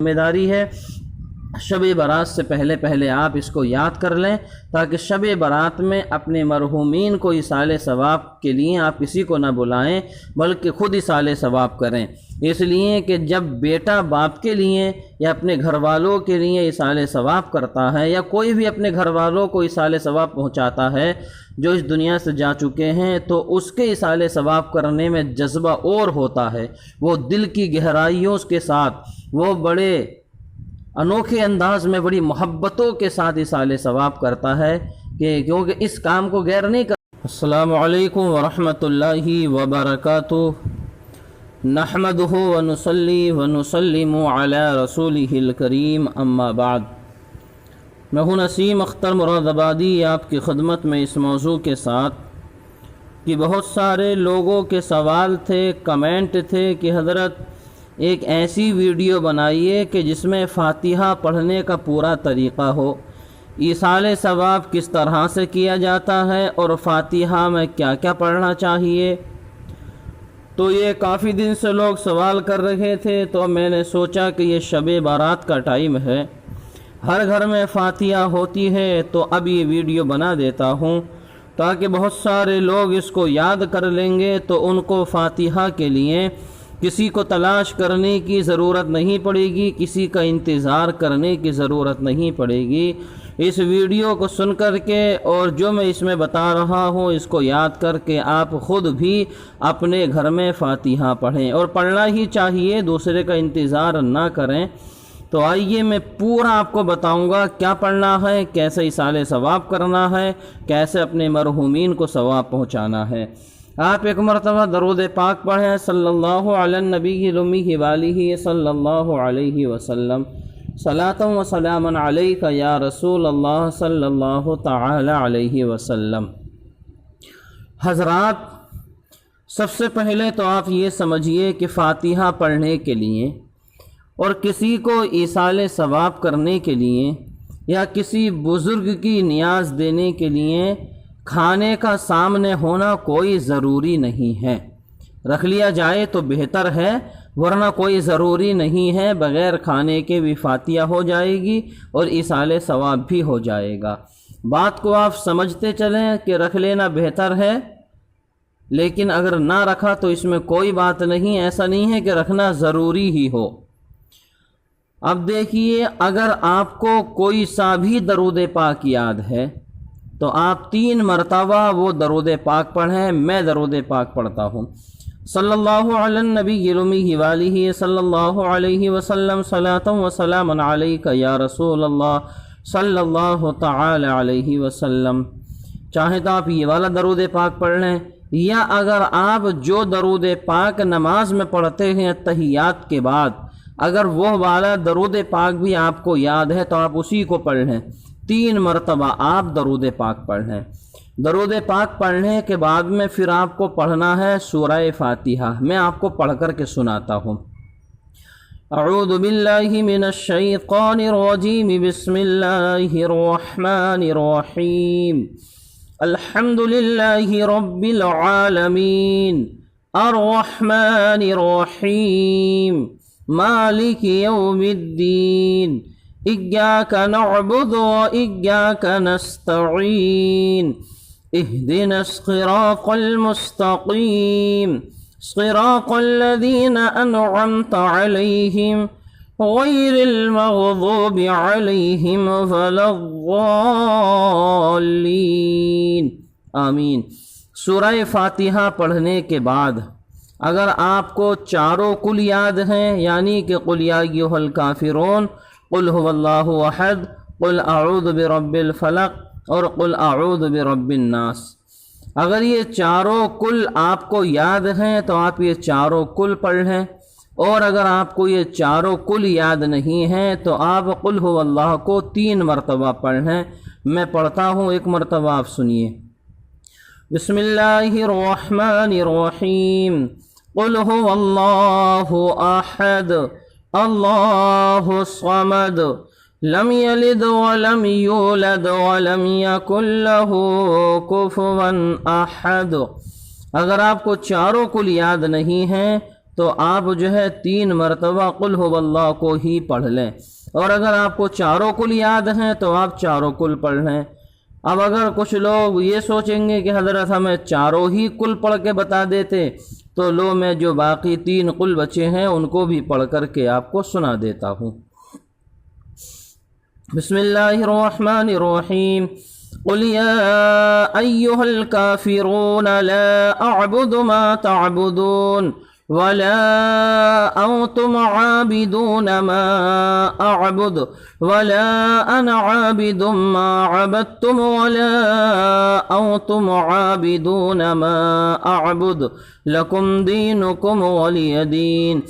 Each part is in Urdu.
ذمہ داری ہے شب برات سے پہلے آپ اس کو یاد کر لیں، تاکہ شب برات میں اپنے مرحومین کو ایصال ثواب کے لیے آپ کسی کو نہ بلائیں بلکہ خود ایصال ثواب کریں۔ اس لیے کہ جب بیٹا باپ کے لیے یا اپنے گھر والوں کے لیے ایصال ثواب کرتا ہے، یا کوئی بھی اپنے گھر والوں کو ایصال ثواب پہنچاتا ہے جو اس دنیا سے جا چکے ہیں، تو اس کے ایصال ثواب کرنے میں جذبہ اور ہوتا ہے، وہ دل کی گہرائیوں کے ساتھ، وہ بڑے انوکھے انداز میں بڑی محبتوں کے ساتھ ایصال ثواب کرتا ہے کہ کیونکہ اس کام کو غیر نہیں کرتا۔ السلام علیکم ورحمۃ اللہ وبرکاتہ، نحمدہ ونصلی ونسلم علی رسولہ الکریم، اما بعد۔ میں ہوں نسیم اختر مراد آبادی آپ کی خدمت میں اس موضوع کے ساتھ کہ بہت سارے لوگوں کے سوال تھے، کمنٹ تھے کہ حضرت ایک ایسی ویڈیو بنائیے کہ جس میں فاتحہ پڑھنے کا پورا طریقہ ہو، ایصال ثواب کس طرح سے کیا جاتا ہے اور فاتحہ میں کیا کیا پڑھنا چاہیے۔ تو یہ کافی دن سے لوگ سوال کر رہے تھے، تو میں نے سوچا کہ یہ شب بارات کا ٹائم ہے، ہر گھر میں فاتحہ ہوتی ہے، تو اب یہ ویڈیو بنا دیتا ہوں تاکہ بہت سارے لوگ اس کو یاد کر لیں گے، تو ان کو فاتحہ کے لیے کسی کو تلاش کرنے کی ضرورت نہیں پڑے گی، کسی کا انتظار کرنے کی ضرورت نہیں پڑے گی۔ اس ویڈیو کو سن کر کے اور جو میں اس میں بتا رہا ہوں اس کو یاد کر کے آپ خود بھی اپنے گھر میں فاتحہ پڑھیں، اور پڑھنا ہی چاہیے، دوسرے کا انتظار نہ کریں۔ تو آئیے میں پورا آپ کو بتاؤں گا کیا پڑھنا ہے، کیسے ایصال ثواب کرنا ہے، کیسے اپنے مرحومین کو ثواب پہنچانا ہے۔ آپ ایک مرتبہ درود پاک پڑھیں، صلی اللہ علی النبی الامی وآلہ صلی اللہ علیہ وسلم، صلاۃ و سلام علیک یا رسول اللہ صلی اللہ تعالی علیہ وسلم۔ حضرات، سب سے پہلے تو آپ یہ سمجھیے کہ فاتحہ پڑھنے کے لیے اور کسی کو ایصال ثواب کرنے کے لیے یا کسی بزرگ کی نیاز دینے کے لیے کھانے کا سامنے ہونا کوئی ضروری نہیں ہے۔ رکھ لیا جائے تو بہتر ہے، ورنہ کوئی ضروری نہیں ہے، بغیر کھانے کے بھی فاتحہ ہو جائے گی اور ایصال ثواب بھی ہو جائے گا۔ بات کو آپ سمجھتے چلیں کہ رکھ لینا بہتر ہے، لیکن اگر نہ رکھا تو اس میں کوئی بات نہیں، ایسا نہیں ہے کہ رکھنا ضروری ہی ہو۔ اب دیکھیے، اگر آپ کو کوئی سا بھی درود پاک یاد ہے تو آپ 3 مرتبہ وہ درود پاک پڑھیں۔ میں درود پاک پڑھتا ہوں، صلی اللہ علی النبی الامی وآلہ صلی اللہ علیہ وسلم، صلاۃ و سلام علیک یا رسول اللہ صلی اللہ تعالی علیہ وسلم۔ چاہے تو آپ یہ والا درود پاک پڑھ لیں، یا اگر آپ جو درود پاک نماز میں پڑھتے ہیں تحیات کے بعد، اگر وہ والا درود پاک بھی آپ کو یاد ہے تو آپ اسی کو پڑھ لیں۔ 3 مرتبہ آپ درود پاک پڑھیں۔ درود پاک پڑھنے کے بعد میں پھر آپ کو پڑھنا ہے سورہ فاتحہ۔ میں آپ کو پڑھ کر کے سناتا ہوں۔ اعوذ باللہ من الشیطان الرجیم، بسم اللہ الرحمن الرحیم، الحمد للہ رب العالمین، الرحمن الرحیم، مالک یوم الدین، إياك نعبد وإياك نستعين، اهدنا الصراط المستقيم، صراط الذين أنعمت عليهم غير المغضوب عليهم ولا الضالين، آمین۔ سورہ فاتحہ پڑھنے کے بعد اگر آپ کو چاروں قل یاد ہیں، یعنی کہ قل یا ایھا الکافرون، قل هو اللہ احد، قل اعوذ برب الفلق اور قل اعوذ برب الناس، اگر یہ چاروں قل آپ کو یاد ہیں تو آپ یہ چاروں قل پڑھ لیں، اور اگر آپ کو یہ چاروں قل یاد نہیں ہیں تو آپ قل هو اللہ کو 3 مرتبہ پڑھ لیں۔ میں پڑھتا ہوں، ایک مرتبہ آپ سنیے۔ بسم اللہ الرحمن الرحیم، قل هو اللہ احد، اللہ الصمد، لم یلد ولم یولد ولم یکن لہ کفوا احد۔ اگر آپ کو چاروں قل یاد نہیں ہیں تو آپ جو ہے 3 مرتبہ قل هو اللہ کو ہی پڑھ لیں، اور اگر آپ کو چاروں کل یاد ہیں تو آپ چاروں کل پڑھ لیں۔ اب اگر کچھ لوگ یہ سوچیں گے کہ حضرت ہمیں چاروں ہی کل پڑھ کے بتا دیتے، تو لو میں جو باقی 3 کل بچے ہیں ان کو بھی پڑھ کر کے آپ کو سنا دیتا ہوں۔ بسم اللہ الرحمن الرحیم قل یا ایہا الکافرون لا اعبد ما تعبدون ولا انتم عابدون ما اعبد ولا انا عابد ما عبدتم ولا انتم عابدون ما اعبد لکم دینکم ولی دین۔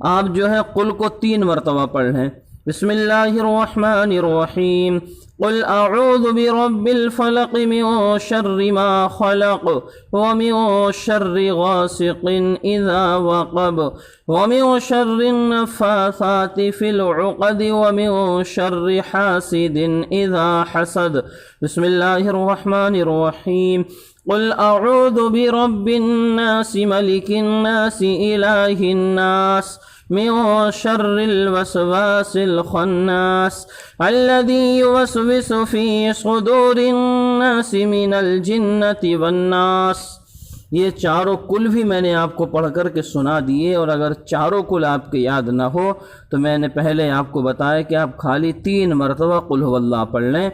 آپ جو ہے قل کو 3 مرتبہ پڑھ لیں۔ بسم اللہ الرحمن الرحیم قل اعوذ برب الفلق من شر ما خلق ومن شر غاسق اذا وقب ومن شر النفاثات في العقد ومن شر حاسد اذا حسد۔ بسم اللہ الرحمن الرحیم قل اعوذ برب الناس ملك الناس الہ الناس من شر الوسواس الخناس الذي يوسوس في صدور الناس من الجنة والناس۔ یہ چاروں کل بھی میں نے آپ کو پڑھ کر کے سنا دیے، اور اگر چاروں کل آپ کے یاد نہ ہو تو میں نے پہلے آپ کو بتایا کہ آپ خالی 3 مرتبہ قل هو اللہ پڑھ لیں۔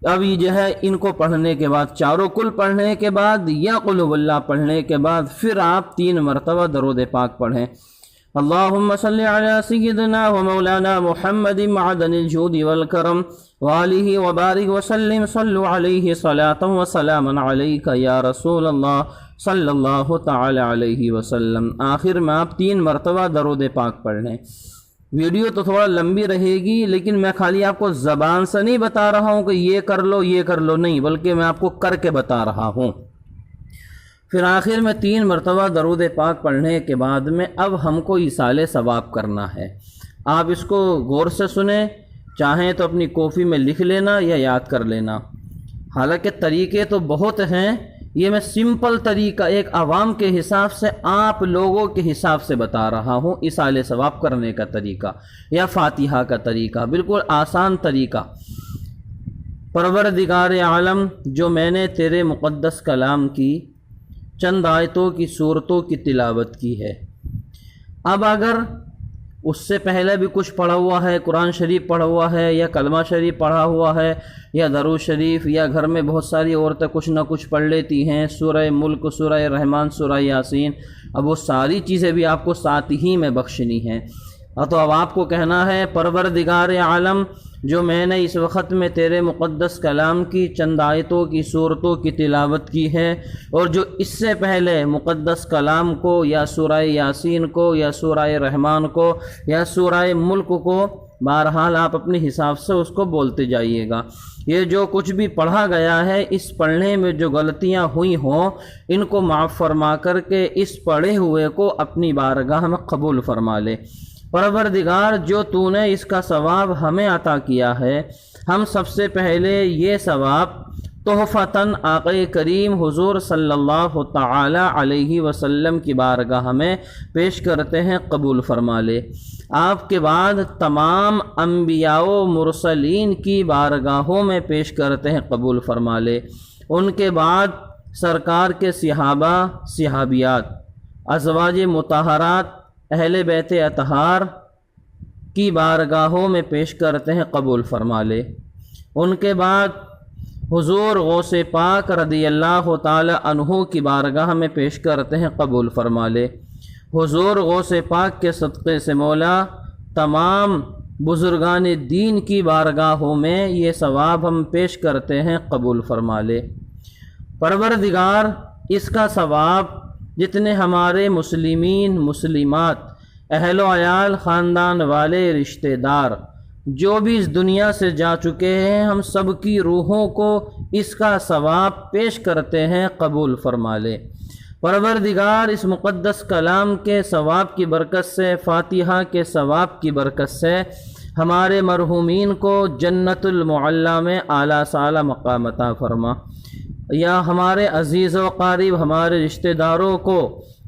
اب یہ جو ہے ان کو پڑھنے کے بعد، چاروں کل پڑھنے کے بعد یا قل هو اللہ پڑھنے کے بعد پھر آپ 3 مرتبہ درود پاک پڑھیں۔ اللہم صلی علی سیدنا و مولانا محمد معدن الجود والکرم وآلہ وبارک وسلم صلو علیہ صلاۃ و سلام علیک یا رسول اللہ صلی اللہ تعالی علیہ وسلم۔ آخر میں آپ 3 مرتبہ درود پاک پڑھ لیں۔ ویڈیو تو تھوڑا لمبی رہے گی، لیکن میں خالی آپ کو زبان سے نہیں بتا رہا ہوں کہ یہ کر لو یہ کر لو، نہیں، بلکہ میں آپ کو کر کے بتا رہا ہوں۔ پھر آخر میں 3 مرتبہ درود پاک پڑھنے کے بعد میں اب ہم کو ایصال ثواب کرنا ہے۔ آپ اس کو غور سے سنیں، چاہیں تو اپنی کاپی میں لکھ لینا یا یاد کر لینا۔ حالانکہ طریقے تو بہت ہیں، یہ میں سمپل طریقہ ایک عوام کے حساب سے، آپ لوگوں کے حساب سے بتا رہا ہوں، ایصال ثواب کرنے کا طریقہ یا فاتحہ کا طریقہ، بالکل آسان طریقہ۔ پروردگار عالم، جو میں نے تیرے مقدس کلام کی چند آیتوں کی صورتوں کی تلاوت کی ہے، اب اگر اس سے پہلے بھی کچھ پڑھا ہوا ہے، قرآن شریف پڑھا ہوا ہے یا کلمہ شریف پڑھا ہوا ہے یا درود شریف، یا گھر میں بہت ساری عورتیں کچھ نہ کچھ پڑھ لیتی ہیں، سورہ ملک، سورہ رحمان، سورہ یاسین، اب وہ ساری چیزیں بھی آپ کو ساتھ ہی میں بخشنی ہیں۔ تو اب آپ کو کہنا ہے پروردگار عالم، جو میں نے اس وقت میں تیرے مقدس کلام کی چند آیتوں کی صورتوں کی تلاوت کی ہے، اور جو اس سے پہلے مقدس کلام کو یا سورہ یاسین کو یا سورہ رحمان کو یا سورہ ملک کو، بہرحال آپ اپنے حساب سے اس کو بولتے جائیے گا۔ یہ جو کچھ بھی پڑھا گیا ہے، اس پڑھنے میں جو غلطیاں ہوئی ہوں ان کو معاف فرما کر کے اس پڑھے ہوئے کو اپنی بارگاہ میں قبول فرما لے۔ پروردگار، جو تو نے اس کا ثواب ہمیں عطا کیا ہے، ہم سب سے پہلے یہ ثواب تحفتاً آقا کریم حضور صلی اللہ تعالی علیہ وسلم کی بارگاہ میں پیش کرتے ہیں، قبول فرما لے۔ آپ کے بعد تمام انبیاء و مرسلین کی بارگاہوں میں پیش کرتے ہیں، قبول فرما لے۔ ان کے بعد سرکار کے صحابہ، صحابیات، ازواج مطہرات، اہل بیت اطہار کی بارگاہوں میں پیش کرتے ہیں، قبول فرما لے۔ ان کے بعد حضور غوث پاک رضی اللہ تعالی عنہ کی بارگاہ میں پیش کرتے ہیں، قبول فرما لے۔ حضور غوث پاک کے صدقے سے مولا تمام بزرگان دین کی بارگاہوں میں یہ ثواب ہم پیش کرتے ہیں، قبول فرما لے۔ پروردگار، اس کا ثواب جتنے ہمارے مسلمین، مسلمات، اہل و عیال، خاندان والے، رشتہ دار جو بھی اس دنیا سے جا چکے ہیں، ہم سب کی روحوں کو اس کا ثواب پیش کرتے ہیں، قبول فرما لے۔ پروردگار، اس مقدس کلام کے ثواب کی برکت سے، فاتحہ کے ثواب کی برکت سے ہمارے مرحومین کو جنت المعلی میں اعلیٰ ثالی مقام عطا فرما، یا ہمارے عزیز و قریب، ہمارے رشتہ داروں کو